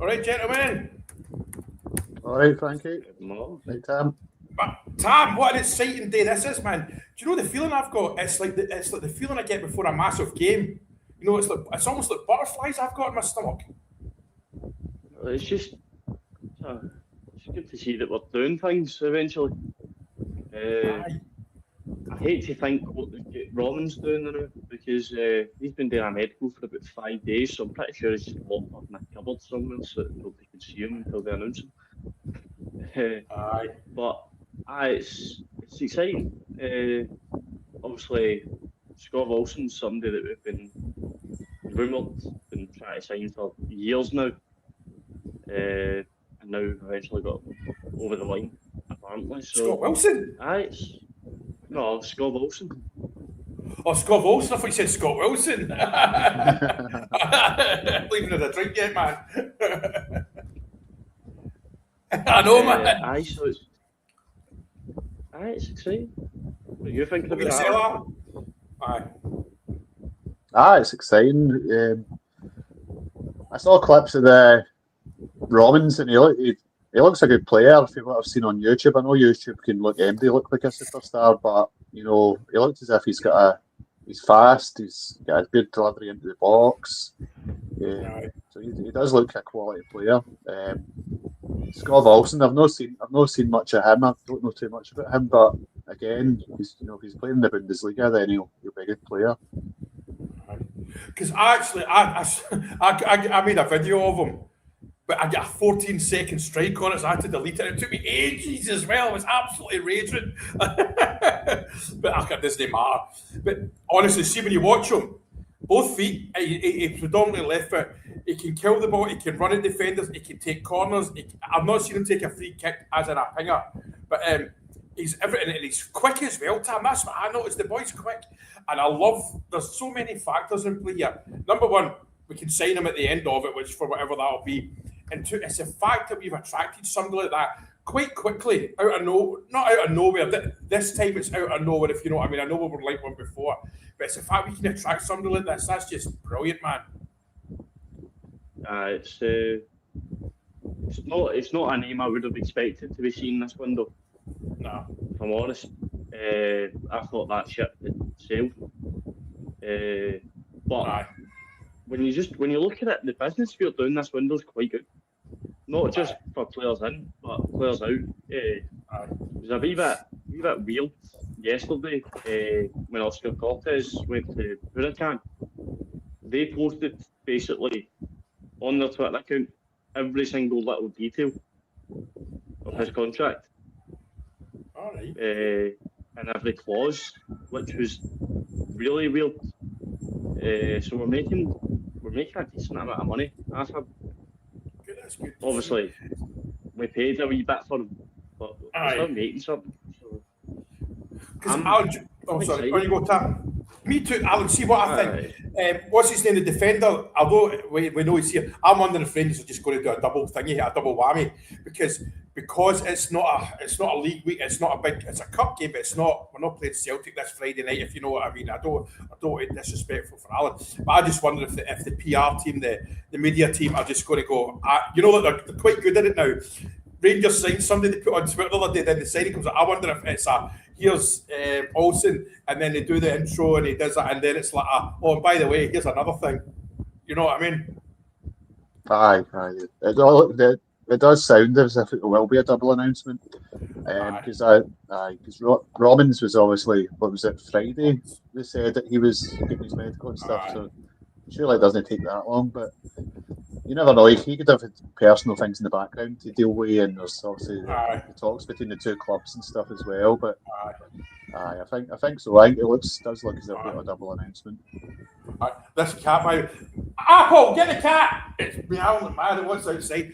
All right, gentlemen. All right, Frankie. Right, Tam. Tam, what an exciting day this is, man. Do you know the feeling I've got? It's like the feeling I get before a massive game. You know, it's almost like butterflies I've got in my stomach. It's just good to see that we're doing things eventually. I hate to think what Robin's doing now because he's been doing a medical for about 5 days, so I'm pretty sure he's just locked up in a cupboard somewhere so that nobody can see him until they announce him. But it's exciting. Obviously, Skov Olsen's somebody that we've been rumoured, been trying to sign for years now, and now we've eventually got over the line, apparently. So, Skov Wilson? No, Skov Olsen. Oh, Skov Olsen? I thought you said Scott Wilson. Leaving it a drink yet, man. I know, man. So it's exciting. What are you thinking about that? It's exciting. I saw clips of the Robbins, and he looks a good player. From what I've seen on YouTube, I know YouTube can look empty, look like a superstar, but he looks as if he's fast. He's got a good delivery into the box. So he does look like a quality player. Skov Olsen, I've not seen much of him. I don't know too much about him, but again, if he's playing in the Bundesliga, then he'll be a good player. Because actually, I made a video of him, but I got a 14-second strike on it, so I had to delete it. It took me ages as well. It was absolutely raging. But it doesn't matter. But honestly, see, when you watch him, both feet, he predominantly left foot. He can kill the ball. He can run at defenders. He can take corners. I've not seen him take a free kick as in a pinger, but he's everything, and he's quick as well, Tam. That's what I noticed. The boy's quick, and I love. There's so many factors in play here. Number one, we can sign him at the end of it, which for whatever that'll be. And two, it's the fact that we've attracted somebody like that quite quickly not out of nowhere. This time it's out of nowhere, if you know what I mean. I know we were like one before, but it's the fact we can attract somebody like this. That's just brilliant, man. It's not a name I would have expected to be seen this window. No, if I'm honest. I thought that ship had sailed. But when you look at it, the business we're doing this window is quite good. Not just for players in, but players out. It was a wee bit weird yesterday when Oscar Cortez went to Huracan. They posted basically on their Twitter account every single little detail of his contract. And every clause, which was really weird. So we're making a decent amount of money off him. Obviously, we paid a wee bit for him, but we're still making something. So sorry, on you go, Tam. Me too, Alan. See what I think. What's his name? The defender. Although we know he's here, I'm wondering if Rangers are just going to do a double thingy, a double whammy, because it's not a league week. It's a cup game. But we're not playing Celtic this Friday night. If you know what I mean. I don't want to be disrespectful for Alan, but I just wonder if the PR team, the media team, are just going to go. They're quite good at it now. Rangers signed somebody they put on Twitter the other day. Then the signing comes out. I wonder if it's here's Olsen, and then they do the intro and he does that, and then it's like and by the way, here's another thing. You know what I mean? Aye. It does sound as if it will be a double announcement. Because Robbins was obviously, what was it, Friday? They said that he was getting his medical and stuff. So surely it doesn't take that long, but you never know. He could have personal things in the background to deal with, and there's obviously the talks between the two clubs and stuff as well. But I think so. I think it does look as if we've got a double announcement. This cat, my Apple, get the cat! It's meowing mad at what's outside.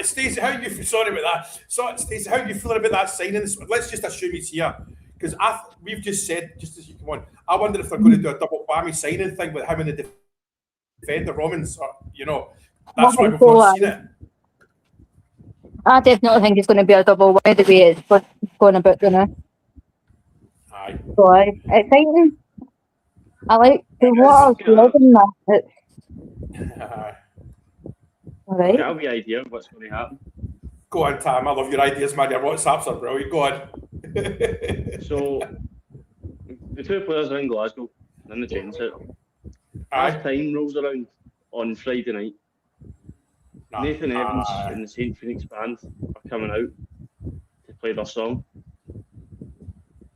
Stacey, how are you? Sorry about that. So, Stacey, how are you feeling about that signing? Let's just assume he's here, because we've just said, just as you come on, I wonder if they're going to do a double whammy signing thing with him and the defender Romans. That's why we've not seen it. I definitely think it's going to be a double whammy the way it's going about doing it. So exciting. I like what I was reading that. All right. Get a wee idea of what's going to happen. Go on, Tam. I love your ideas, man. Your WhatsApps are brilliant. Go on. So, the two players are in Glasgow, in the training centre. Aye. Half time rolls around on Friday night. Nah. Nathan Evans and the St Phoenix band are coming out to play their song.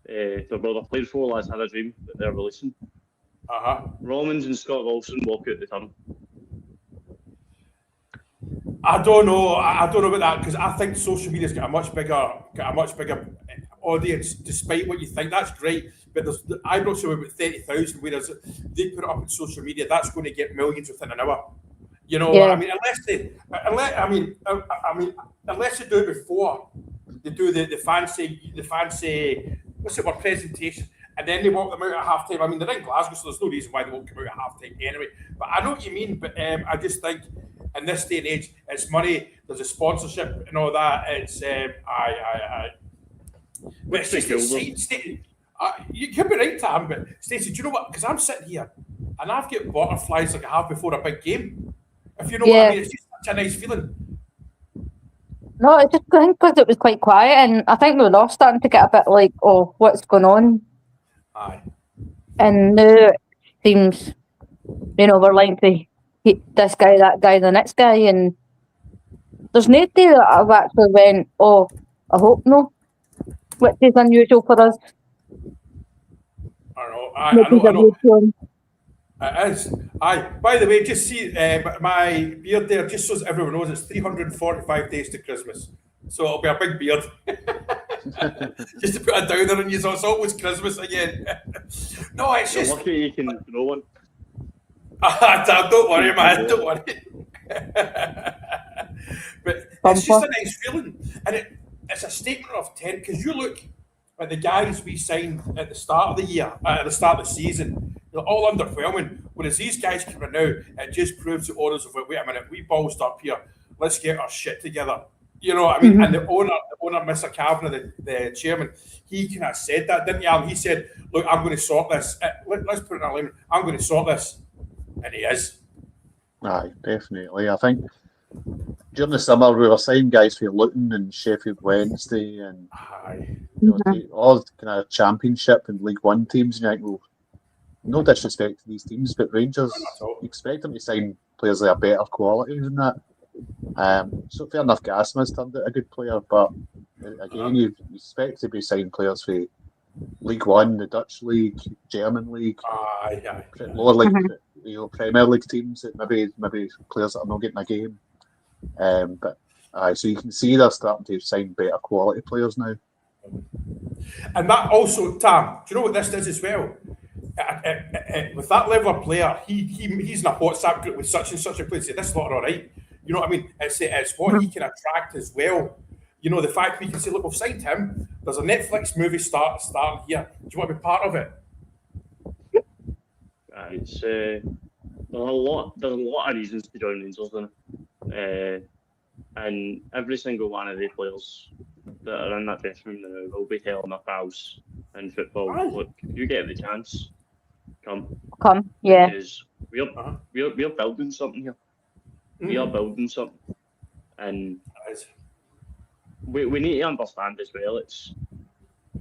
Their brother played for Lads Had a Dream that they're releasing. Romans and Skov Olsen walk out the tunnel. I don't know about that, because I think social media's got a much bigger audience. Despite what you think, that's great. But I brought somewhere about 30,000, whereas they put it up on social media, that's going to get millions within an hour. You know, Yeah. I mean, unless they do it before they do the fancy what's it word, presentation, and then they walk them out at half time. I mean, they're in Glasgow, so there's no reason why they won't come out at half time anyway. But I know what you mean. But I just think in this day and age, it's money. There's a sponsorship and all that. It's but it's just you could be right, Tam. But Stacey, do you know what? Because I'm sitting here and I've got butterflies like I have before a big game. If you know what I mean, it's just such a nice feeling. No, I think because it was quite quiet, and I think we were all starting to get a bit like, oh, what's going on? Aye. And now it seems, we're like to hit this guy, that guy, the next guy, and there's no day that I've actually went, oh, I hope no, which is unusual for us. I know. It is. Aye. By the way, just see my beard there, just so everyone knows, it's 345 days to Christmas. So it'll be a big beard. Just to put a downer on you, so it's almost Christmas again. No, it's You're just... lucky you can grow one. Don't worry, man. Don't worry. But it's just a nice feeling. And it's a statement of intent, because you look at the guys we signed at the start of the year, at the start of the season, they're all underwhelming. Whereas these guys coming now, it just proves the orders of, wait a minute, we ballsed up here. Let's get our shit together. You know what I mean? And the owner, Mr. Kavanagh, the chairman, he kind of said that, didn't he, Alan? He said, look, I'm going to sort this. Let's put it in a line. I'm going to sort this. And he is. Aye, definitely. I think during the summer we were signing guys for Luton and Sheffield Wednesday and all kind of Championship and League One teams. And well, no disrespect to these teams, but Rangers, you expect them to sign players that are better quality than that. So fair enough, Gasman's turned out a good player, but again, you expect to be signing players for League One, the Dutch League, German League, lower league, Premier League teams that maybe players that are not getting a game. But so you can see they're starting to sign better quality players now. And that also, Tam, do you know what this does as well? With that level of player, he's in a WhatsApp group with such and such a player. Say, this lot are all right. You know what I mean? It's what he can attract as well. You know, the fact we can say, look, we've signed him. There's a Netflix movie starting here. Do you want to be part of it? It's there's a lot of reasons to join Rangers, and every single one of the players that are in that dressing room now will be telling their pals in football, look, if you get the chance, come, yeah. Because we're building something here. We are building something, and we need to understand as well. It's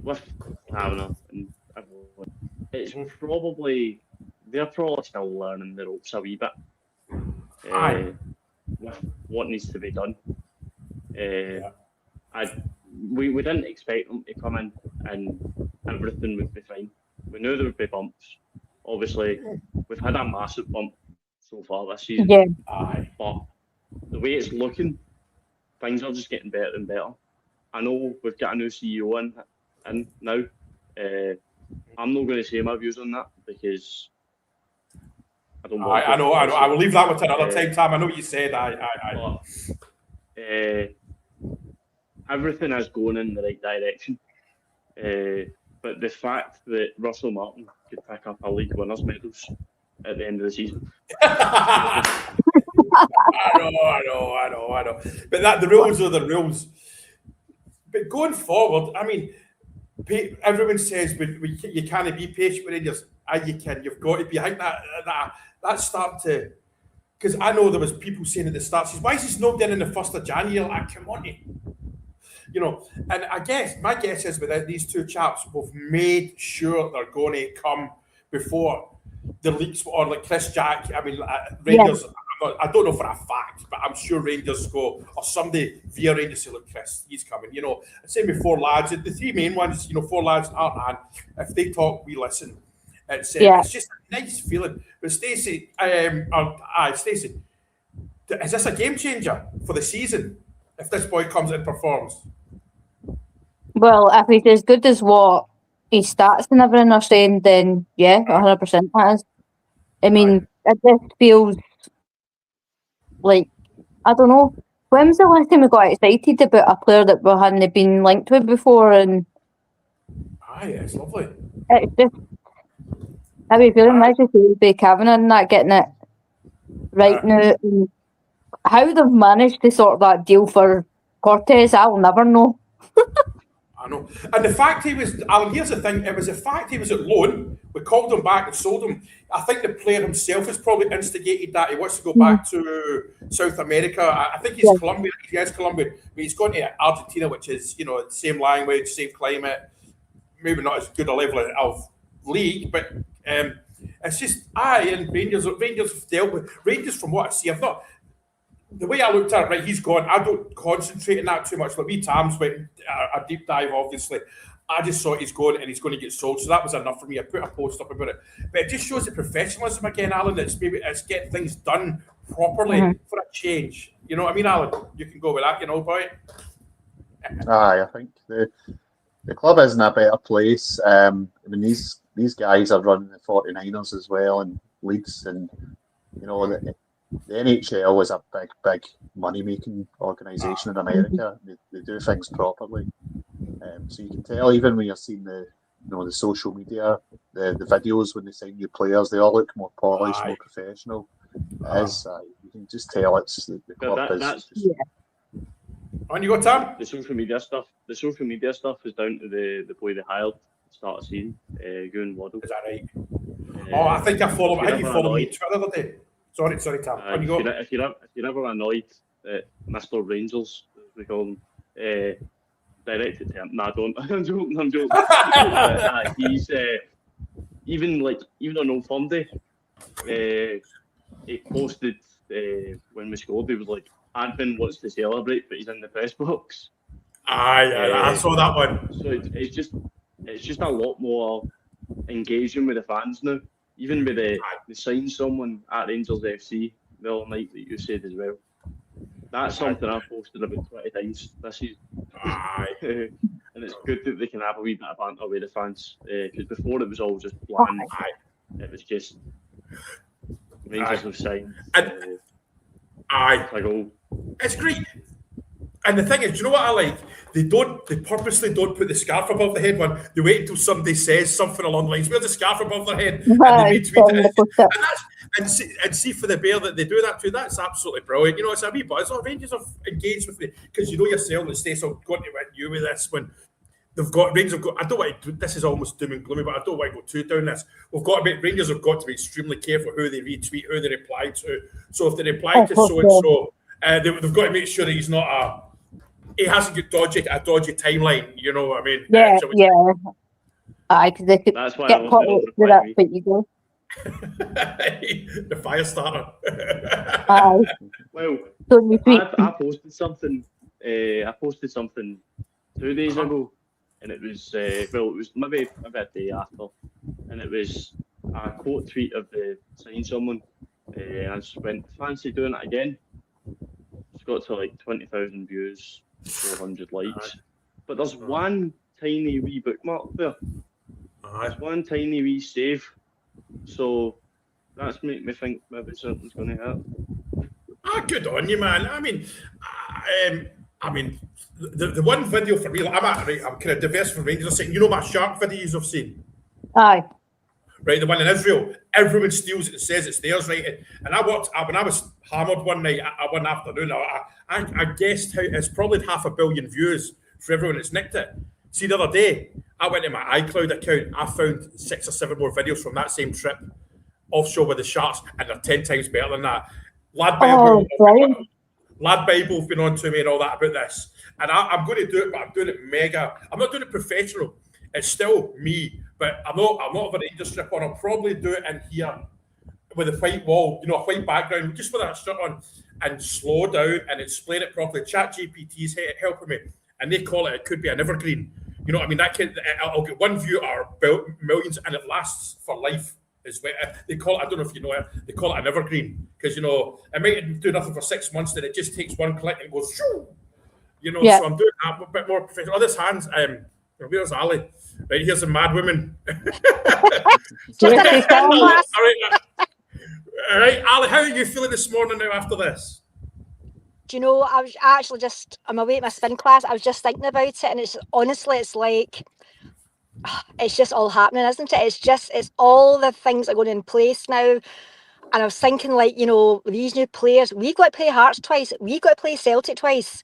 with Kavanagh and everyone. It's probably they're probably still learning the ropes a wee bit. With what needs to be done. We didn't expect them to come in and everything would be fine. We knew there would be bumps. Obviously, we've had a massive bump so far this season. Yeah. But the way it's looking, things are just getting better and better. I know we've got a new CEO in now. I'm not going to say my views on that because I don't want I know. I will leave that one to another time, Tam. I know what you said. Everything is going in the right direction. But the fact that Russell Martin could pick up a league winners medals at the end of the season. I know. But the rules are the rules. But going forward, I mean, everyone says you can't be patient with Rangers. You can. You've got to be. I think that's starting to, because I know there was people saying at the start, says, why is this not done in the 1st of January? Like, come on, you know. And I guess my guess is without these two chaps, we've made sure they're going to come before the leaks, or like Chris Jack. I mean, Rangers. I don't know for a fact, but I'm sure Rangers go, or somebody via Rangers say, look, Chris, he's coming. You know, same with 4 lads. The 3 main ones, you know, 4 lads and Art, and if they talk, we listen. It's just a nice feeling. But Stacey, Stacey, is this a game changer for the season if this boy comes and performs? Well, if he's as good as what his stats and everything are saying, then yeah, 100% that is. I mean, it just feels like, I don't know, when was the last time we got excited about a player that we hadn't been linked with before? And it's lovely. It's just, I mean, feeling nice to see Bay Kavanagh and that getting it right now. And how they've managed to sort that deal for Cortez, I'll never know. I know. And the fact he was, Alan, here's the thing, it was the fact he was at loan, we called him back and sold him. I think the player himself has probably instigated that. He wants to go back to South America. I think he's Colombian. He is Colombian. But he's gone to Argentina, which is, you know, same language, same climate, maybe not as good a level of league, but it's just, and Rangers have dealt with, Rangers from what I see, I've not, the way I looked at it, right, he's gone. I don't concentrate on that too much. Like, we Tams went a deep dive, obviously. I just saw he's going and he's going to get sold. So that was enough for me. I put a post up about it. But it just shows the professionalism again, Alan. It's getting things done properly for a change. You know what I mean, Alan? You can go with that, you know, boy. I think the club is in a better place. I mean, these guys are running the 49ers as well, and Leeds, and you know, the NHL is a big money-making organisation in America. They do things properly. So you can tell, even when you're seeing the social media, the videos when they sign new players, they all look more polished, more professional. You can just tell it's the club is. On you go, Tam. The social media stuff is down to the boy they hired at the start of the season, Goon Waddle. Is that right? I think I follow him. I think you followed me on Twitter the other day. Sorry, Tam. On you go. If you're ever annoyed at Mr. Rangers, as we call him, direct it to him. Nah, don't. I'm joking. He's even on Old Firm Day, he posted when we scored. He was like, Advin wants to celebrate, but he's in the press box. I saw that one. So it's just a lot more engaging with the fans now. Even with they signed someone at Rangers FC the other night that you said as well. That's something I've posted about 20 times this season. And it's good that they can have a wee bit of banter with the fans. Because before it was all just bland. It was just Rangers have signed. It's great. And the thing is, do you know what I like? They purposely don't put the scarf above the head one. They wait until somebody says something along the lines, where's the scarf above their head? And they retweet it. And see for the bear that they do that too, that's absolutely brilliant. You know, it's a wee buzz. Rangers have engaged with me, because you know yourself that Stacey will go to you with this when Rangers have got, I don't want to, this is almost doom and gloomy, but I don't want to go too down this. Rangers have got to be extremely careful who they retweet, who they reply to. So if they reply to so-and-so, they've got to make sure that he's not he hasn't got a dodgy timeline, you know what I mean? Yeah. Because they could get caught up with that, but you go. The fire starter. Well, I posted something. I posted something 2 days ago, and it was it was maybe a day after, and it was a quote tweet of the sign someone. I just went, fancy doing it again. It's got to like 20,000 views, 400 likes, but there's one tiny wee bookmark there. There's one tiny wee save, so that's make me think maybe something's going to happen. Good on you, man. I mean, the one video for me, I'm kind of diverse from Rangers. You know my shark videos I've seen. Aye. Right, the one in Israel. Everyone steals it and says it's theirs, right? And when I was hammered one night, one afternoon, I guessed how it's probably 500 million views for everyone that's nicked it. See, the other day, I went to my iCloud account. I found 6 or 7 more videos from that same trip offshore with the Sharks, and they're 10 times better than that. Lad Bible, brilliant. Lad Bible's been on to me and all that about this. And I'm going to do it, but I'm doing it mega. I'm not doing it professional. It's still me, but I'm not of a Rangers strip on. I'll probably do it in here with a white wall, a white background, just with that shirt on, and slow down and explain it properly. ChatGPT's helping me, and they call it could be an evergreen. You know what I mean? I'll get one view or millions, and it lasts for life. Is what they call it. I don't know if you know it. They call it an evergreen because it might do nothing for 6 months, then it just takes one click and goes. Shoo! Yeah. So I'm doing that a bit more professional. Oh, this hands. Where's Ali? Right, here's a mad woman. All right, Ali, how are you feeling this morning now after this? Do you know, I was actually I'm away at my spin class. I was just thinking about it, and it's honestly, it's like, it's just all happening, isn't it? It's all the things are going in place now. And I was thinking, like, these new players, we've got to play Hearts twice, we've got to play Celtic twice.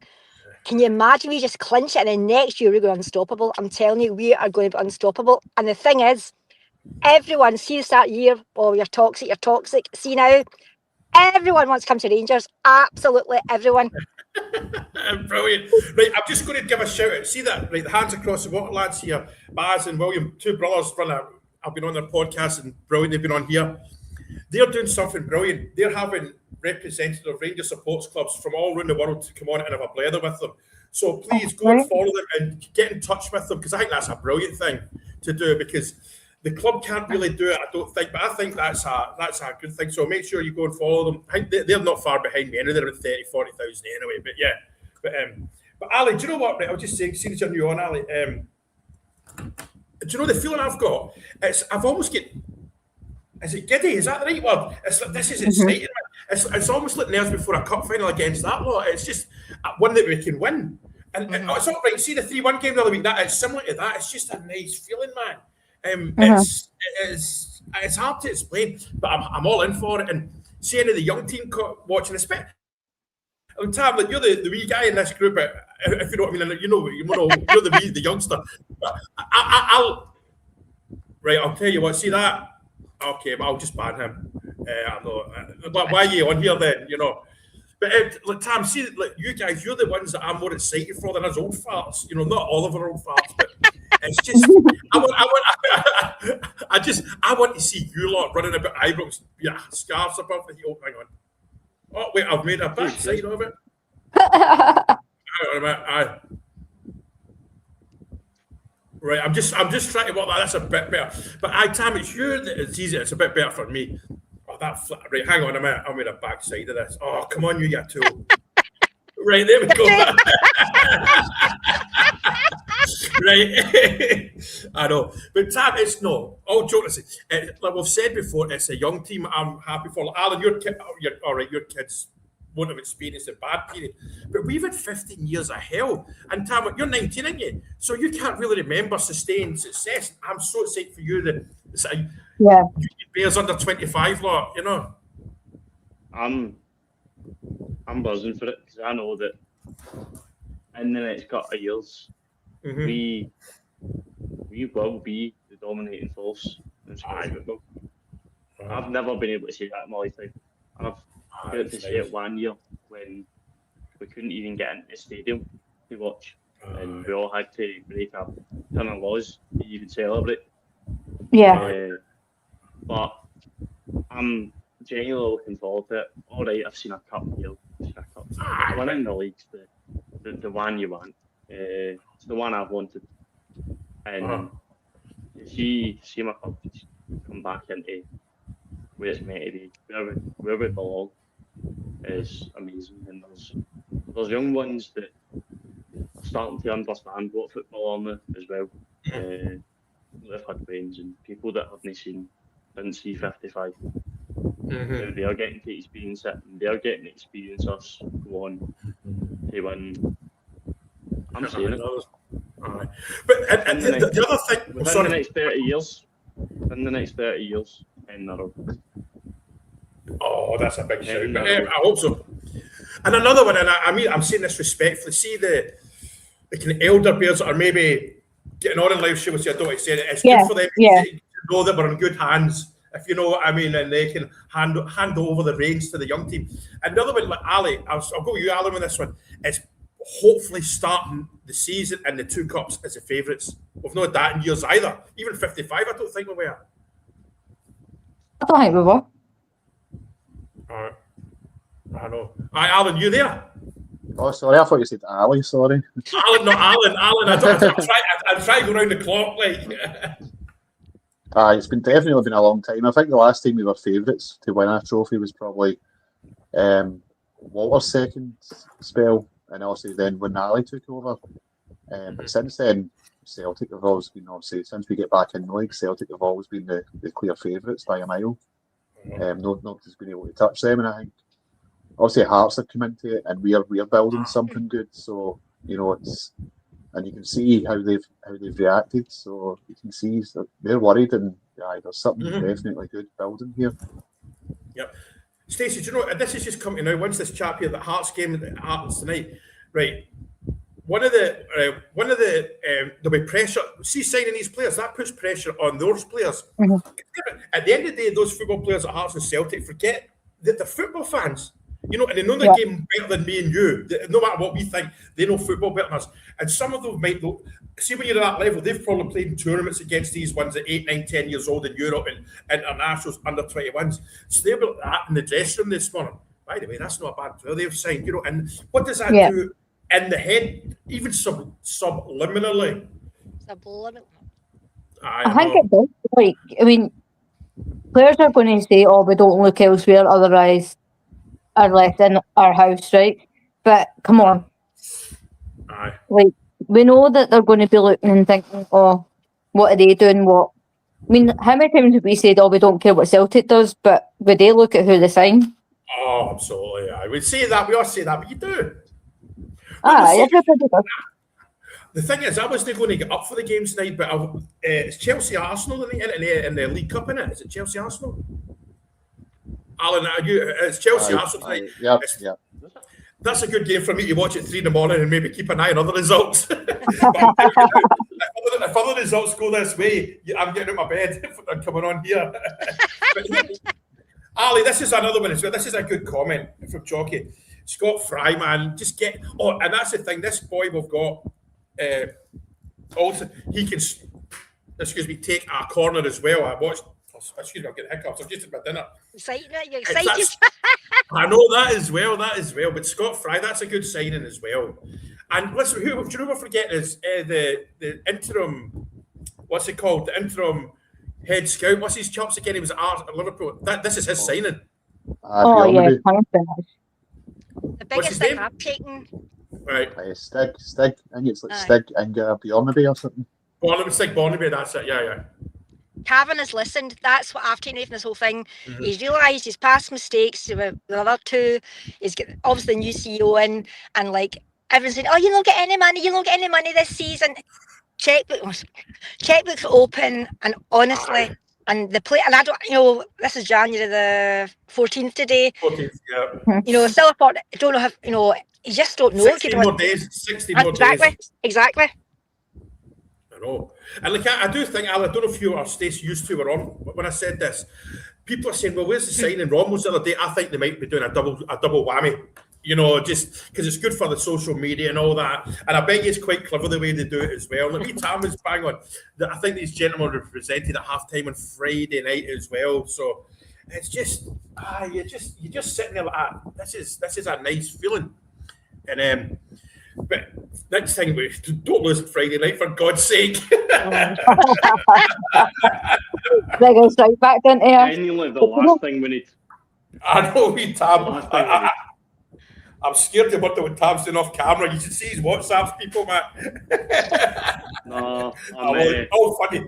Can you imagine we just clinch it and then next year we're going unstoppable? I'm telling you, we are going to be unstoppable. And the thing is, everyone sees that year, oh, you're toxic. See now, everyone wants to come to Rangers. Absolutely everyone. Brilliant. Right, I'm just going to give a shout out. See that? Right, the hands across the water, lads here. Baz and William, two brothers, I've been on their podcast and brilliant. They've been on here. They're doing something brilliant. They're having representatives of Rangers supports clubs from all around the world to come on and have a blather with them. So please go and follow them and get in touch with them, because I think that's a brilliant thing to do, because the club can't really do it, I don't think, but I think that's a good thing. So make sure you go and follow them. I think they're not far behind me anyway. They're about 30,000, 40,000 anyway. But yeah, but Ali, do you know what? Right, I'll just say, seeing as you're new on, Ali, do you know the feeling I've got? I've almost get. Is it giddy? Is that the right word? It's like, this is exciting. It's almost like nerves before a cup final against that lot. It's just one that we can win. And it's all right. See the 3-1 game the other week. It's similar to that. It's just a nice feeling, man. It's hard to explain, but I'm all in for it. And see any of the young team watching this bit. Tam, like, you're the wee guy in this group. If you know what I mean, you're the youngster. I'll tell you what. See that. Okay, but I'll just ban him. But why are you on here then? But Tam, see, like, you guys, you're the ones that I'm more excited for than us old farts. Not all of our old farts, but it's just I want to see you lot running about Ibrox, scarves above the heel. Hang on. Oh wait, I've made a backside of it. Hang on a minute. Right, I'm just trying to work that. That's a bit better. But Tam, it's you that it's easy. It's a bit better for me. Oh, right, hang on a minute. I made a backside of this. Oh, come on, you tool. Right, there we go. Right. I know. But Tam, it's no. All joking. Like we've said before, it's a young team I'm happy for. Like, Alan, your kids won't have experienced a bad period. But we've had 15 years of hell. And Tam, you're 19, aren't you? So you can't really remember sustained success. I'm so excited for you that you Bears under 25 lot, I'm buzzing for it, because I know that in the next couple of years, we will be the dominating force in Scottish football. I've never been able to say that in my lifetime. I've got to say it one year when we couldn't even get into the stadium to watch, and we all had to break up a ton of laws to even celebrate. Yeah. But I'm genuinely looking forward to it. All right, I've seen a cup here. Winning the league's the one you want. It's the one I've wanted. And to see my club come back into where it's meant to be, where we belong, is amazing. And there's young ones that are starting to understand what football are now as well. They've had friends and people that haven't seen since C55. They are getting to experience it, and they are getting to experience us go on to win. I'm saying it. But and the other thing, within the next 30 years, in the row. Oh, that's a big shout. I hope so. And another one, and I'm saying this respectfully. See the kind of elder bears that are maybe getting on in life. She was, I don't want to say it. It's good for them to know that we're in good hands. if you know what I mean, and they can hand over the reins to the young team. And the other one, like Ali, I'll go with you, Alan, with this one. It's hopefully starting the season and the 2 cups as the favourites. We've not had that in years either. Even 55, I don't think we were. I don't think we were. I know. Alan, you there? Oh, sorry, I thought you said Ali, sorry. Alan, not Alan. I'm trying to go round the clock, like. It's definitely been a long time. I think the last time we were favourites to win a trophy was probably Walter's second spell, and also then when Ali took over. But since then, Celtic have always been, obviously, since we get back in the league, Celtic have always been the clear favourites by a mile. Nobody's been able to touch them, and I think obviously Hearts have come into it, and we're building something good. So it's, and you can see how they've reacted. So you can see that they're worried, and there's something definitely good building here. Yep. Stacey, do you know, this is just coming now. Once this chap here, the Hearts game that happens tonight, right? One of the there'll be pressure. See, signing these players, that puts pressure on those players. At the end of the day, those football players at Hearts and Celtic forget that they're football fans. And they know the game better than me and you. No matter what we think, they know football better than us. And some of them might know. See, when you're at that level, they've probably played in tournaments against these ones at 8, 9, 10 years old in Europe and internationals under 21s. So they were in the dressing room this morning. By the way, that's not a bad player they've signed. And what does that do in the head, even subliminally? I think it does. Like, I mean, players are going to say, "Oh, we don't look elsewhere, otherwise are left in our house," right? But come on, like we know that they're going to be looking and thinking, "Oh, what are they doing? What?" I mean, how many times have we said, "Oh, we don't care what Celtic does," but would they look at who they sign? Oh, absolutely. I would say that. We all say that, but you do. Everybody does. The thing is, I wasn't going to get up for the game tonight, but it's Chelsea Arsenal in the League Cup, innit? Is it Chelsea Arsenal? Alan, it's Chelsea Arsenal tonight. Yeah. That's a good game for me to watch at 3 a.m. and maybe keep an eye on other results. If other results go this way, I'm getting out of my bed and coming on here. Ali, this is another one as well. This is a good comment from Chalky. Scott Fry, man, just get. Oh, and that's the thing. This boy we've got, Olsen, he can, take a corner as well. I watched. Excuse me, I'm getting hiccups. I've just had my dinner. You're excited. I know that as well. But Scott Fry, that's a good signing as well. And listen, do you know we're forgetting is the interim. What's it called? The interim head scout. What's his chops again? He was at Liverpool. This is his signing. The biggest thing I've taken. Right. Stig. I think it's like Stig and Bjornaby or something. Stig Barnaby, that's it. Yeah. Cavan has listened. That's what I've taken from this whole thing. He's realised his past mistakes with the other two. He's got obviously the new CEO in, and like everyone's saying, "Oh, you don't get any money. This season." Checkbooks open, and honestly, and the play. And I don't, this is January the 14th today. 14th, yeah. Still I thought, I don't know how. You just don't know. 60 more days. 60 more days. Exactly. I know. And like I do think, Al, I don't know if you or Stacey used to were on when I said this. People are saying, "Well, where's the signing?" Ron was the other day. I think they might be doing a double whammy. Just because it's good for the social media and all that. And I bet it's quite clever the way they do it as well. Like me, Tam was bang on. I think these gentlemen were presented at halftime on Friday night as well. So it's just you're just sitting there like, this is a nice feeling. And but next time we don't lose it Friday night, for God's sake. They go straight back into here. Genuinely, the last thing we need. I know Tam. I'm scared of what Tam's doing off camera. You should see his WhatsApps, people, man. No, all funny.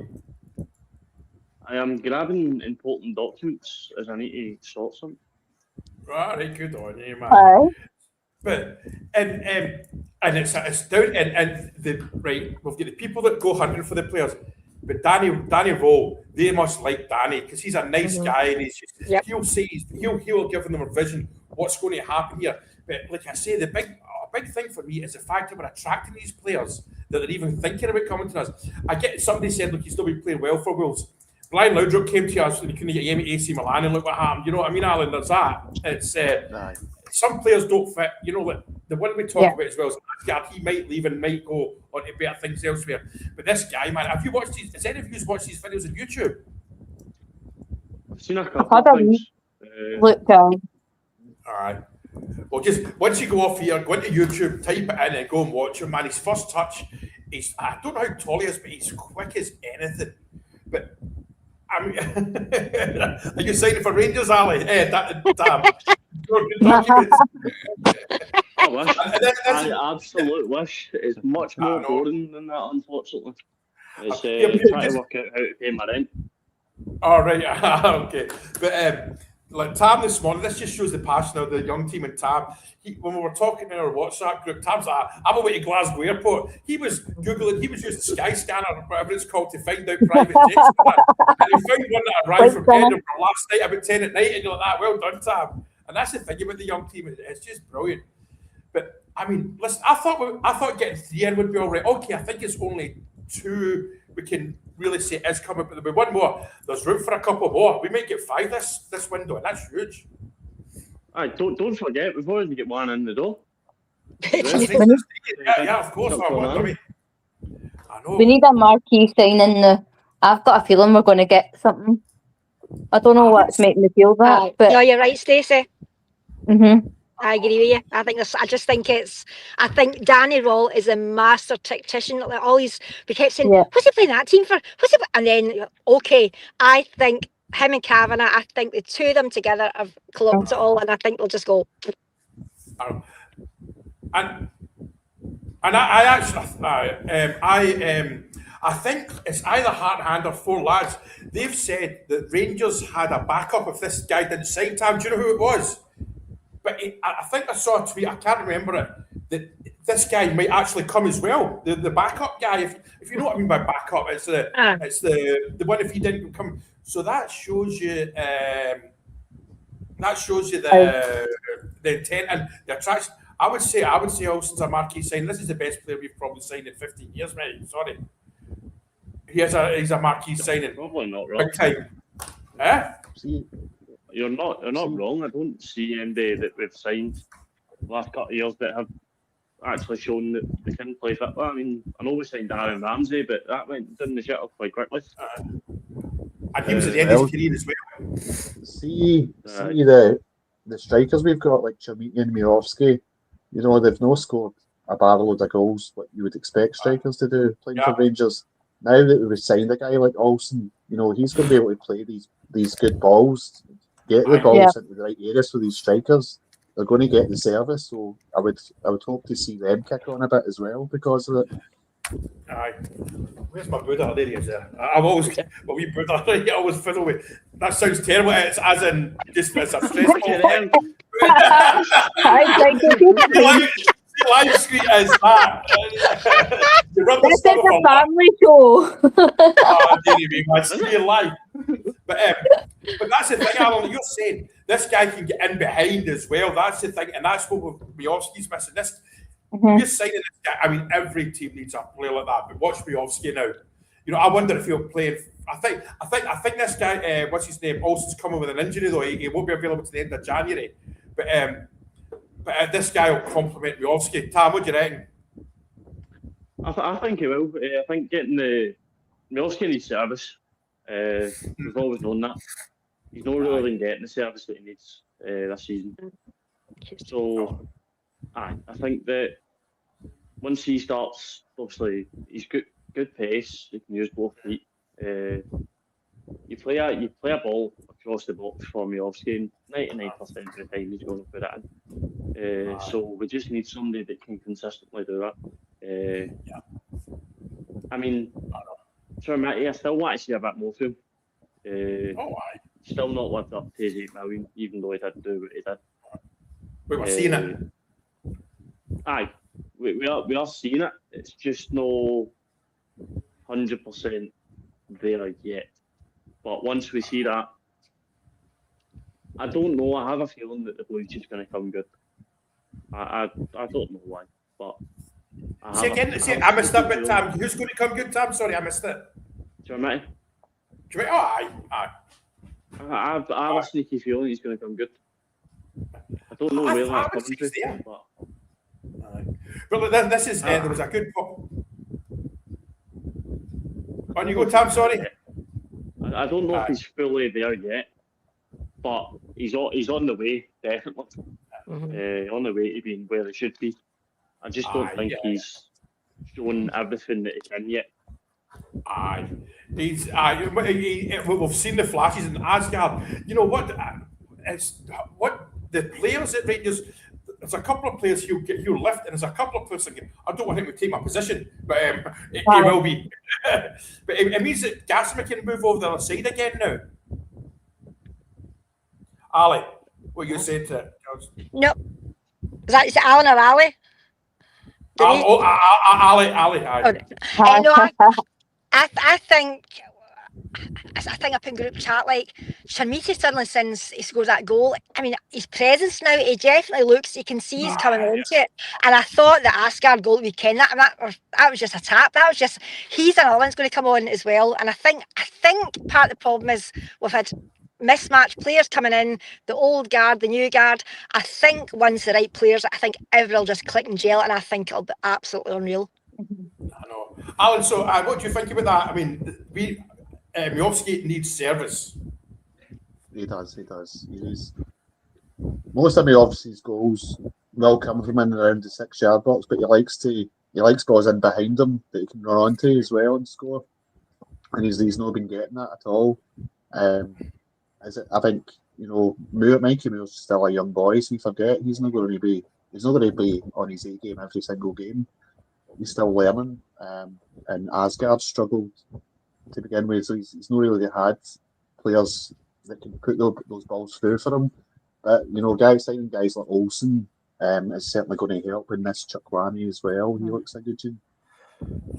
I am grabbing important documents as I need to sort something. Right, good on you, man. But and it's down and the right. We've got the people that go hunting for the players, but Danny Rowe, they must like Danny because he's a nice guy and he's just he'll say he'll give them a vision what's going to happen here. But like I say, the big thing for me is the fact that we're attracting these players that are even thinking about coming to us. I get somebody said, look, he's still been playing well for Wolves, Brian Laudrup came to us and he couldn't get game at AC Milan and look what happened. You know what I mean, Alan? There's that. It's Aye. some players don't fit. You know, like the one we talk about as well is Asgard. He might leave and might go on to better things elsewhere. But this guy, man, have you watched these? Has any of you watched these videos on YouTube? I've seen a couple I've of had a things. Look down. All right. Well, just once you go off here, go into YouTube, type it in, and go and watch him, man. His first touch, I don't know how tall he is, but he's quick as anything. But I mean, are you excited for Rangers, Ali? Damn. I wish. I absolutely wish. It's much more boring than that, unfortunately. It's trying to work out how to pay my rent. All right, okay. But like Tam this morning, this just shows the passion of the young team in Tam. When we were talking in our WhatsApp group, Tam's like, I'm away to Glasgow Airport. He was Googling, he was using Skyscanner or whatever it's called to find out private jets. And he found one that arrived from Edinburgh last night about 10 at night, and you're like, that, well done, Tam. And that's the thing about the young team, it's just brilliant. But I mean, listen, I thought getting 3 in would be all right. Okay, I think it's only 2 we can really say is coming, but there'll be one more. There's room for a couple more. We might get 5 this window, and that's huge. Aye, don't forget, we've already got one in the door. Yeah, of course. I mean, I know. We need a marquee signing. I've got a feeling we're going to get something. I don't know what's making me feel that, but no, you're right, Stacey. Mm-hmm. I agree with you. I think Danny Roll is a master tactician. Like we kept saying, what's he playing that team for? And then, okay, I think him and Kavanagh, I think the two of them together have clocked it all, and I think they'll just go. And I actually, I think it's either Hand or 4 lads. They've said that Rangers had a backup if this guy didn't sign time. Do you know who it was? But I think I saw a tweet, I can't remember it, that this guy might actually come as well. The backup guy, if you know what I mean by backup, it's the one if he didn't come. So that shows you the intent and the attraction. I would say Olsen's a marquee sign. This is the best player we've probably signed in 15 years, mate. Sorry. He's a marquee signing. Probably not wrong. Big time. See, You're not wrong. I don't see anybody that we've signed the last couple of years that have actually shown that they can play football. I mean, I know we signed Aaron Ramsey, but that went down the shitter quite quickly. And he was at the end of his career as well. See the strikers we've got, like Chamiti and Mirovski, you know, they've not scored a barrel of goals like you would expect strikers to do playing for Rangers. Now that we've signed a guy like Olsen, you know, he's going to be able to play these good balls, get the balls into the right areas for these strikers. They're going to get the service, so I would hope to see them kick on a bit as well because of it. Aye. Where's my Buddha? There he is there. I'm always my wee Buddha. I always fiddle with. That sounds terrible. It's as in just it's a stressful thing. The live screen is that. This is a family show. Oh, dearie me, man. It's real life. But that's the thing, Alan. You're saying this guy can get in behind as well. That's the thing, and that's what Miovski's missing. This you're signing this guy. I mean, every team needs a player like that. But watch Miovski now. You know, I wonder if he'll play. I think this guy, what's his name? Olsen's coming with an injury though. He won't be available to the end of January. But this guy will complement Miovski. Tam, what do you reckon? I think he will. I think getting the Miovski needs service. We've always known that. He's not really been getting the service that he needs this season. So, I think that once he starts, obviously, he's good pace. He can use both feet. You play a ball across the box for Miovski, and 99% of the time he's going to put it in. So we just need somebody that can consistently do that. I mean, I still want to see a bit more from him. Still not lived up to his 8 million, even though he did do what he did. We were seeing it. Aye, we are seeing it. It's just no 100% there yet. But once we see that, I don't know. I have a feeling that the Blues is going to come good. I don't know why, but I missed that bit, Tam. Who's going to come good, Tam? Sorry, I missed it. Do you know what I mean? Do you mean? Oh, aye. I've a sneaky feeling he's going to come good. I don't know where that's coming from, but Well, this is there was a good. On you go, Tam. Sorry. I don't know if he's fully there yet, but he's on the way, definitely. On the way to being where he should be. I just don't think he's shown everything that he can yet. Aye, we've seen the flashes in Asgard. You know what? It's what the players at Rangers. There's a couple of players he'll lift, and there's a couple of players thinking, I don't want him to take my position, but he will be. But it means that Gassman can move over the other side again now. Ali, what you saying to it? No. Is it Alan or Ali? Ali. I think up in group chat, like Sharmiti suddenly, since he scores that goal, I mean, his presence now, he definitely looks, you can see he's coming into it. And I thought the Asgard goal weekend, that was just a tap. That was just, he's another one's going to come on as well. And I think part of the problem is we've had mismatched players coming in, the old guard, the new guard. I think once the right players, I think everyone will just click and gel, and I think it'll be absolutely unreal. I know. Alan, so what do you think about that? I mean, Miovski needs service. He does. Most of Miovski's goals will come from in and around the 6-yard box, but he likes balls in behind him that he can run onto as well and score. And he's not been getting that at all. I think, you know, Mikey Moore's still a young boy, so you forget he's not going to be on his A game every single game. He's still learning, and Asgard struggled to begin with, so he's not really had players that can put those balls through for him. But, you know, guys like Olsen is certainly going to help in this Chukwani as well. He looks like a good team.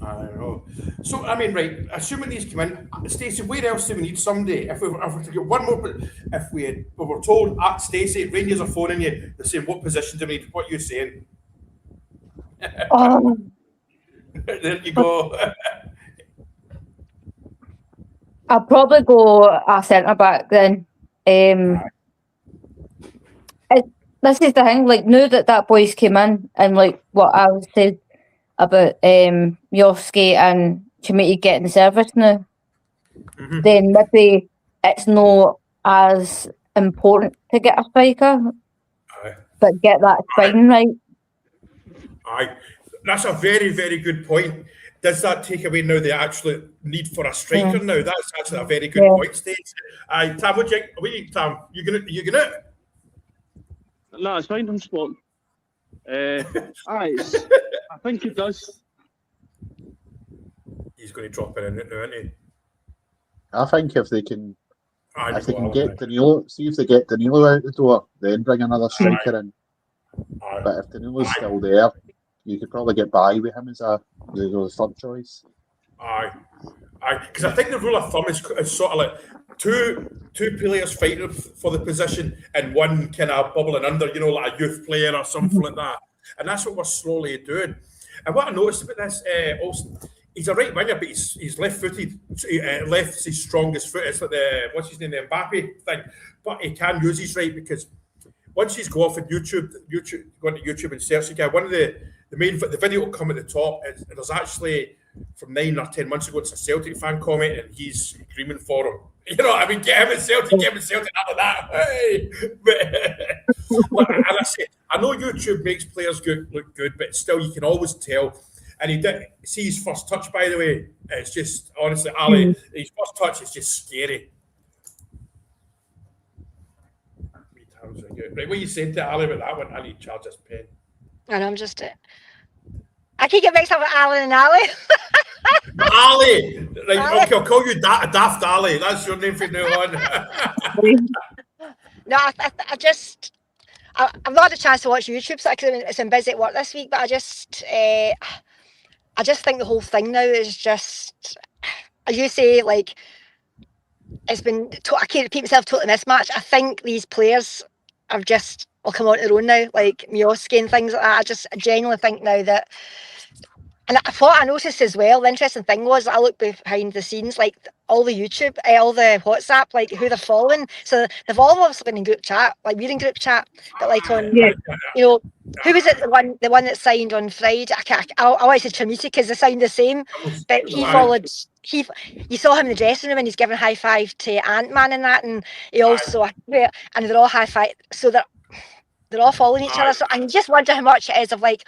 I know. So, I mean, right, assuming these come in, Stacey, where else do we need somebody? If we were to get one more, if we were told, Stacey, Rangers are phoning you, they're saying, what position do we need? What are you saying? There you go. I'll probably go a centre back then. This is the thing, like, now that boys came in, and like what I said about Miovski and Chimiti getting service now, then maybe it's not as important to get a striker, but get that spine right. Aye, that's a very, very good point. Does that take away now the actual need for a striker now? That's actually a very good point, Stacey. Tam, what do you Tam? You gonna? No, it's fine. I'm spot. I think he does. He's going to drop it in now, isn't he? I think if they can get Danilo, see if they get Danilo out the door, then bring another striker in. But if Danilo's still there, you could probably get by with him as a third choice. Aye. Because I think the rule of thumb is sort of like two players fighting for the position and one kind of bubbling under, you know, like a youth player or something like that. And that's what we're slowly doing. And what I noticed about this, Olsen, he's a right winger, but he's left-footed. Left's his strongest foot. It's like the Mbappe thing. But he can use his right, because once he's go off on YouTube, go into YouTube and search the guy. One of the video will come at the top. And there's actually, from 9 or 10 months ago, it's a Celtic fan comment, and he's screaming for him. You know, I mean, get him in Celtic, out of that. Hey! But, and I say, I know YouTube makes players look good, but still, you can always tell. And he did see his first touch, by the way. It's just, honestly, Ali, his first touch is just scary. Right, what you saying to Ali about that one? I need to charge this pen. I know, I'm just I keep getting mixed up with Alan and Ali. Ali! Right, okay, I'll call you Daft Ali. That's your name from now on. No, I've not had a chance to watch YouTube, so it's been busy at work this week, but I just think the whole thing now is just, as you say, like, it's been, I can't repeat myself, totally mismatched. I think these players will come on their own now, like Miovski and things like that. I just genuinely think now that, and what I noticed as well, the interesting thing was, I looked behind the scenes, like all the YouTube, all the WhatsApp, like who they're following. So they've all obviously been in group chat, like we're in group chat, but like on, Yeah. you know, who was it? The one that signed on Friday. I want to say Trimiti because they signed the same, but he followed. You saw him in the dressing room and he's giving high five to Ant-Man and that, and he also and they're all high five. So they're all following each other. So and you just wonder how much it is of like,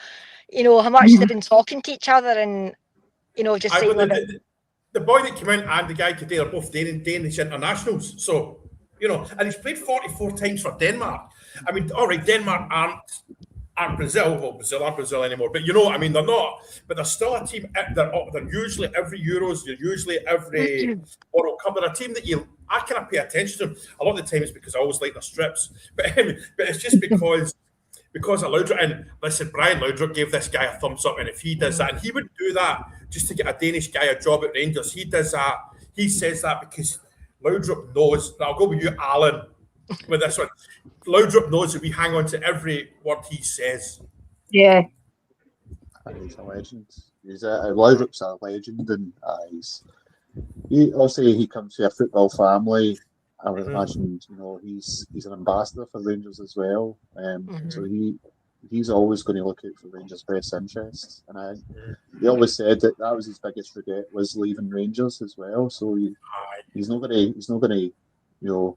you know, how much they've been talking to each other and, you know, just saying the boy that came in and the guy today are both Danish internationals. So, you know, and he's played 44 times for Denmark. I mean, all right, Denmark aren't Brazil. Well, Brazil aren't Brazil anymore. But you know what I mean? They're not. But they're still a team. They're usually every Euros. They're usually every World Cup. They're a team that I kind of pay attention to them. A lot of the time it's because I always like their strips. But it's just because of Laudrup. And listen, Brian Laudrup gave this guy a thumbs up. And if he does that, and he would do that just to get a Danish guy a job at Rangers, he does that. He says that because Laudrup knows. Now I'll go with you, Alan, with this one. Laudrup knows that we hang on to every word he says. Yeah. He's a legend. Laudrup's a legend, and he obviously he comes from a football family. I would imagine, you know, he's an ambassador for Rangers as well. So he's always going to look out for Rangers' best interests. And he always said that was his biggest regret, was leaving Rangers as well. So he's not going to, you know,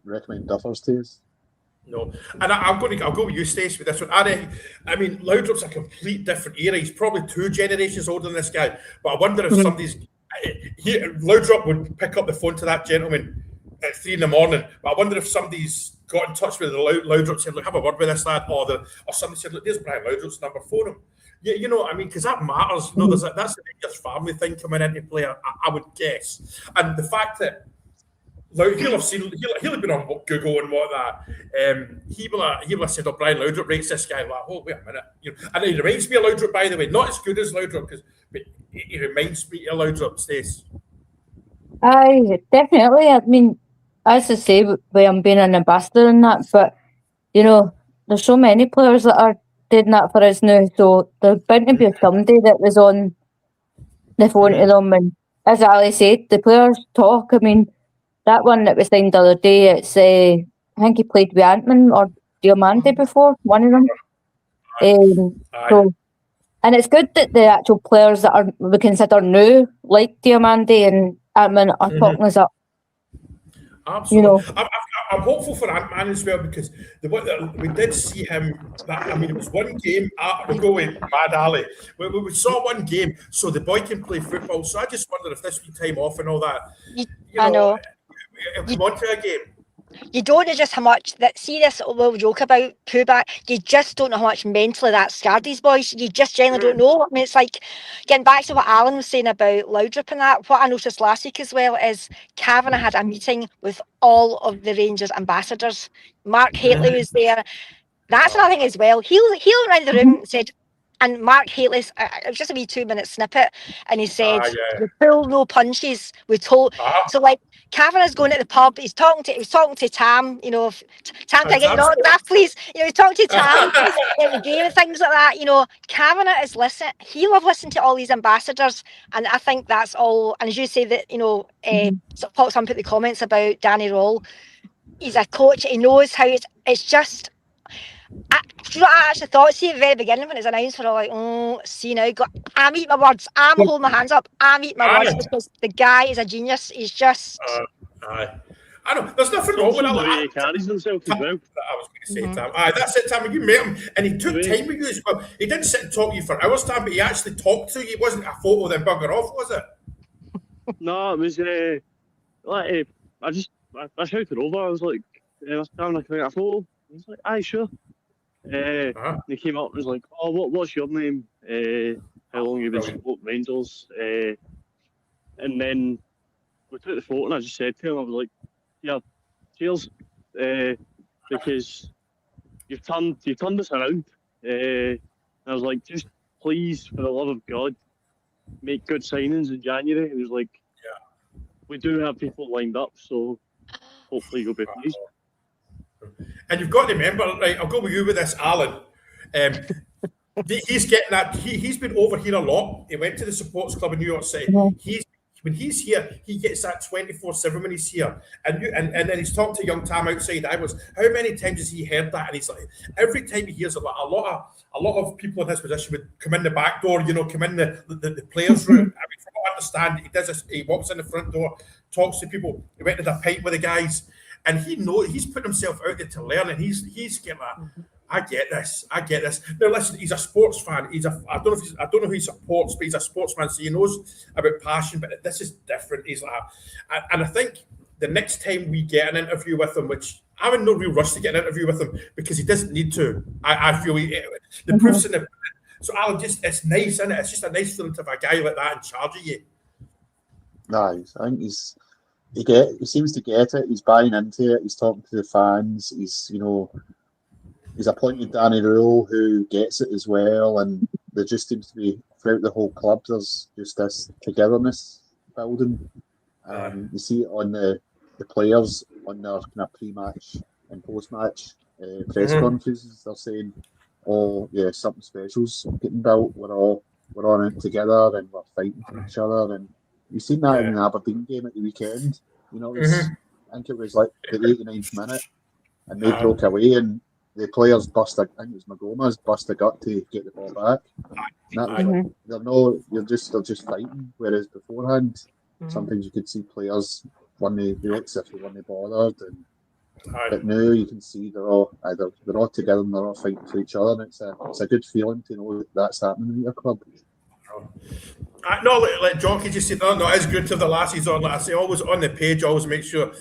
recommend duffers to us. No, and I'll go with you, Stacey, with this one. I mean, Laudrup's a complete different era. He's probably 2 generations older than this guy. But I wonder if Laudrup would pick up the phone to that gentleman at 3 a.m. But I wonder if somebody's got in touch with Laudrup, said, "Look, have a word with this lad," or somebody said, "Look, there's Brian Laudrup's number. Phone him." Yeah, you know what I mean, because that matters. You know, that's the Rangers family thing coming into play. I would guess, and the fact that. He'll have been on Google and what that. He will have said, "Oh, Brian Laudrup rates this guy." Like, oh, wait a minute, you know, and he reminds me of Laudrup, by the way. Not as good as Laudrup, but he reminds me of Laudrup. Stace. Aye, definitely. I mean, as I say, with him being an ambassador and that, but you know, there's so many players that are doing that for us now. So there's bound to be somebody that was on the phone to them, and as Ali said, the players talk. I mean. That one that was signed the other day, it's I think he played with Ant-Man or Diamante before, one of them. So, and it's good that the actual players that we consider new, like Diamante and Ant-Man, are talking us up. Absolutely. You know, I'm hopeful for Ant-Man as well because we did see him. I mean, it was one game. We'll go with Mad Ali. We saw one game, so the boy can play football. So I just wonder if this week time off and all that. I know. Come on to a game. You don't know just how much see this little joke about Pooh. You just don't know how much mentally that scarred these boys. You just generally don't know. I mean, it's like getting back to what Alan was saying about Laudrup and that. What I noticed last week as well is Kavanagh had a meeting with all of the Rangers ambassadors. Mark Hateley was there. That's another thing as well. He went around the room and said, and Mark Hateley, it was just a wee 2-minute snippet, and he said, "We pull no punches. We told." So like. Kavanagh's going at the pub. He was talking to Tam. You know, Tam, can I get your autograph, please? You know, he's talking to Tam in the game and things like that. You know, Kavanagh is listening. He loved listening to all these ambassadors, and I think that's all. And as you say that, you know, some put the comments about Danny Roll. He's a coach. He knows how it's just. You know, I actually thought, see at the very beginning when it's announced, we're all like, "Oh, see now, I'm eating my words. I'm holding my hands up. I'm eating my words because the guy is a genius. He's just." I know. There's nothing wrong with that. He carries himself as well. I was going to say, Tam. That's it, Tam. You met him, and he took time with you as well. He didn't sit and talk to you for hours, Tam, but he actually talked to you. It wasn't a photo then bugger off, was it? No, it was like I shouted over. I was like, "Tam, can I get a photo?" He was like, "Aye, sure." And he came up and was like, "Oh, what's your name? How long have you been supporting Rangers?" And then we took the photo, and I just said to him, I was like, "Yeah, cheers, because you've turned this around." And I was like, "Just please, for the love of God, make good signings in January." And he was like, "Yeah, we do have people lined up, so hopefully you'll be pleased." And you've got to remember, right? I'll go with you with this, Alan. He's getting that. He's been over here a lot. He went to the supporters club in New York City. when he's here, he gets that 24/7 when he's here. And then he's talking to young Tam outside. How many times has he heard that? And he's like, every time he hears it, like a lot of people in his position would come in the back door, come in the players' room. I mean, from what I understand, he does this, he walks in the front door, talks to people, he went to the pint with the guys, and he's put himself out there to learn, and he's getting that. I get this. Now listen, he's a sports fan. I don't know who he supports, but he's a sportsman, so he knows about passion. But this is different. He's like, and I think the next time we get an interview with him, which I'm in no real rush to get an interview with him because he doesn't need to. I feel the proof's in the. So Alan, it's nice, isn't it? It's just a nice feeling to have a guy like that in charge of you. Nice. I think he seems to get it. He's buying into it. He's talking to the fans. He's appointed Danny Rule, who gets it as well, and there just seems to be throughout the whole club. There's just this togetherness building. You see it on the players on their kind of pre-match and post-match press conferences. They're saying, "Oh, yeah, something special's getting built. We're all on it together, and we're fighting for each other." And you've seen that in the Aberdeen game at the weekend. I think it was like the 89th minute, and they broke away and. The players I think it was Magomas, bust a gut to get the ball back. They're just fighting. Whereas beforehand, sometimes you could see players when they looked as if they weren't bothered. But now you can see they're all together and they're all fighting for each other, and it's a good feeling to know that's happening in your club. No, like Jockey just said, no, it's good to have the lassies on. Like I say, always on the page, always make sure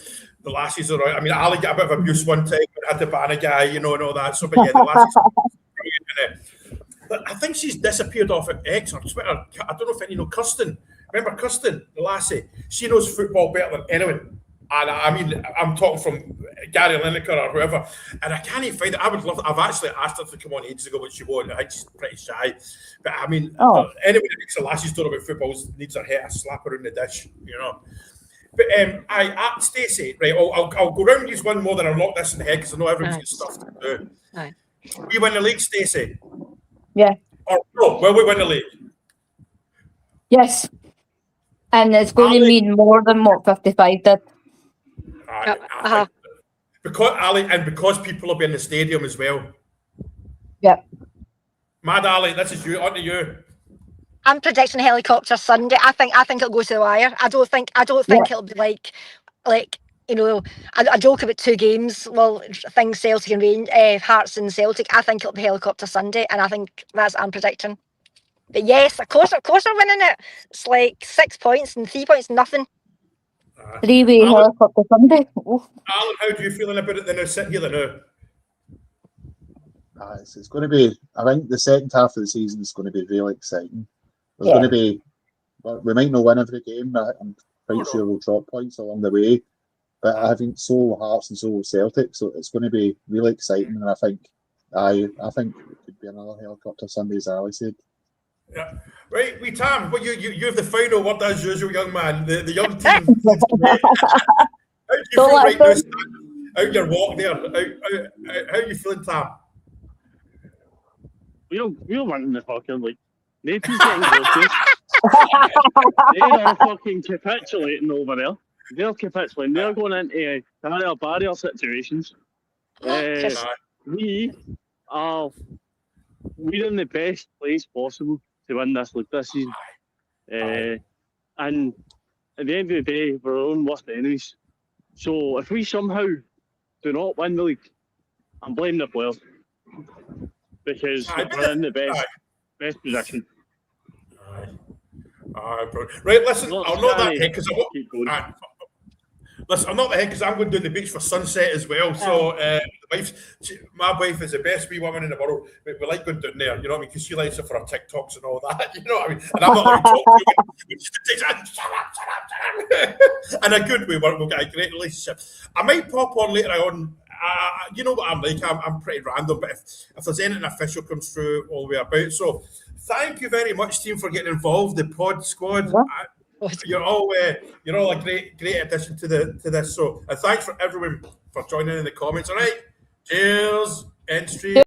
the lassies are right. I mean, Ali got a bit of abuse one time, but had to ban a guy, and all that. So, but yeah, the lassies are brilliant. But I think she's disappeared off of X or Twitter. I don't know if any know Kirsten. Remember Kirsten, the lassie? She knows football better than anyone. And I mean, I'm talking from Gary Lineker or whoever, and I can't even find it. I would love. I've actually asked her to come on ages ago, but she won't. I think she's pretty shy. But I mean, anyone that makes a lassie story about football needs her head a slap around the dish, But Stacey, right? I'll go round these one more than I'll knock this in the head because I know everyone's got stuff to do. Aye. We win the league, Stacey. Yeah. Or no? Will we win the league? Yes. And it's going to mean more than what 55 did. Because people will be in the stadium as well. Yep. Mad Ali, this is you. On to you. I'm predicting helicopter Sunday. I think it'll go to the wire. I don't think it'll be like I joke about 2 games. Well, things Celtic and Hearts and Celtic. I think it'll be helicopter Sunday, and I think that's what I'm predicting. But yes, of course we're winning it. It's like 6 points and 3 points, nothing. 3-way helicopter Sunday. Alan, how do you feeling about it then? Sitting here now. It's going to be. I think the second half of the season is going to be really exciting. There's going to be. Well, we might not win every game. I'm quite sure we'll drop points along the way. But I think so will Hearts and so will Celtic. So it's going to be really exciting, and I think it could be another helicopter Sunday, as Ali said. Yeah. Right, Tam, well, you have the final word as usual, young man. The young team. How do you feel right now? Out your walk there. How are you feeling, Tam? We're winning the fucking league. Nathan's getting close. They are fucking capitulating over there. They're capitulating. They're going into barrier situations. We are in the best place possible to win this league this season. And at the end of the day, we're our own worst enemies. So if we somehow do not win the league, I'm blaming the players. Because we're in the best position. Right, listen, I'll not that head because I'm not the head because I'm going down the beach for sunset as well. So my wife is the best wee woman in the world. We like going down there, you know what I mean? Because she likes it for her TikToks and all that, you know what I mean? And I'm not like talking to her. Shut up. In a good way, we'll get a great relationship. I might pop on later on. You know what I'm like. I'm pretty random, but if there's anything official comes through, all the way about. So thank you very much, team, for getting involved. The pod squad. You're all a great addition to this. So and thanks for everyone for joining in the comments. All right, cheers, end stream.